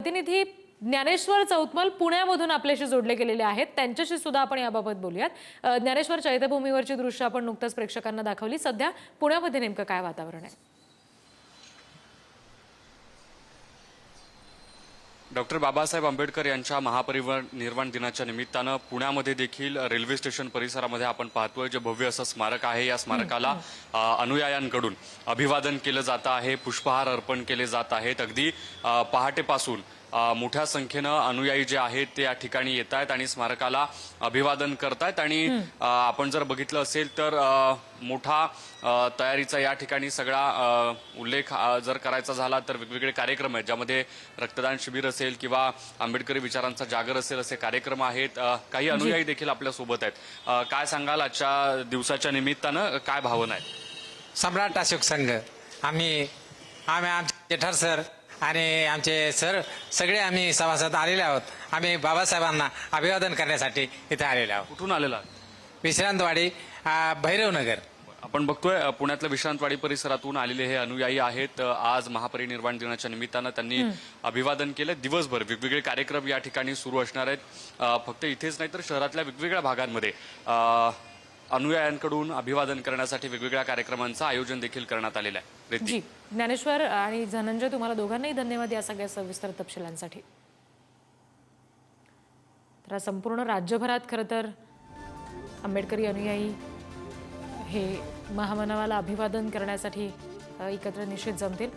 प्रतिनिधी ज्ञानेश्वर चौतमल पुण्यामधून आपल्याशी जोडले गेलेले आहेत, त्यांच्याशी सुद्धा आपण याबाबत बोलूयात। ज्ञानेश्वर, चैत्यभूमीवरची दृश्य आपण नुकताच प्रेक्षकांना दाखवली, सध्या पुण्यामध्ये नेमकं काय वातावरण आहे? डॉक्टर बाबासाहेब आंबेडकर यांच्या महापरिनिर्वाण दिनाच्या निमित्तानं पुण्यामध्ये देखील रेल्वे स्टेशन परिसरामध्ये आपण पाहतोय जे भव्य असं स्मारक आहे। या स्मारकाला अनुयायांकडून अभिवादन केलं जात आहे, पुष्पहार अर्पण केले जात आहेत। अगदी पहाटेपासून मोठ्या संख्येनं अनुयायी जे आहेत ते या ठिकाणी येत आहेत आणि स्मारकाला अभिवादन करतायत। आणि आपण जर बघितलं असेल तर मोठा तयारीचा या ठिकाणी सगळा उल्लेख जर करायचा झाला तर वेगवेगळे कार्यक्रम आहेत, ज्यामध्ये रक्तदान शिबिर असेल किंवा आंबेडकरी विचारांचा जागर असेल असे कार्यक्रम आहेत। काही अनुयायी देखील आपल्या सोबत आहेत। काय सांगाल आजच्या दिवसाच्या निमित्तानं काय भावना आहेत? सम्राट अशोक संघ आम्ही आमचे जेठार सर आणि आमचे सर सगळे आम्ही सभासद आलेले आहोत। आम्ही बाबासाहेबांना अभिवादन करण्यासाठी इथे आलेले आहोत। कुठून आलेला? विश्रांतवाडी, भैरवनगर। आपण बघतोय पुण्यातल्या विश्रांतवाडी परिसरातून आलेले हे अनुयायी आहेत। आज महापरिनिर्वाण दिनाच्या निमित्तानं त्यांनी अभिवादन केलं। दिवसभर वेगवेगळे कार्यक्रम या ठिकाणी सुरू असणार आहेत। फक्त इथेच नाही तर शहरातल्या वेगवेगळ्या भागांमध्ये अनुयायांकडून अभिवादन करण्यासाठी वेगवेगळ्या कार्यक्रमांचं आयोजन देखील करण्यात आलेलं आहे। जी, ज्ञानेश्वर आणि धनंजय, तुम्हाला दोघांनाही धन्यवाद या सगळ्या सविस्तर तपशिलांसाठी। तर संपूर्ण राज्यभरात खरं तर आंबेडकरी अनुयायी हे महामानवाला अभिवादन करण्यासाठी एकत्र निश्चित जमतील।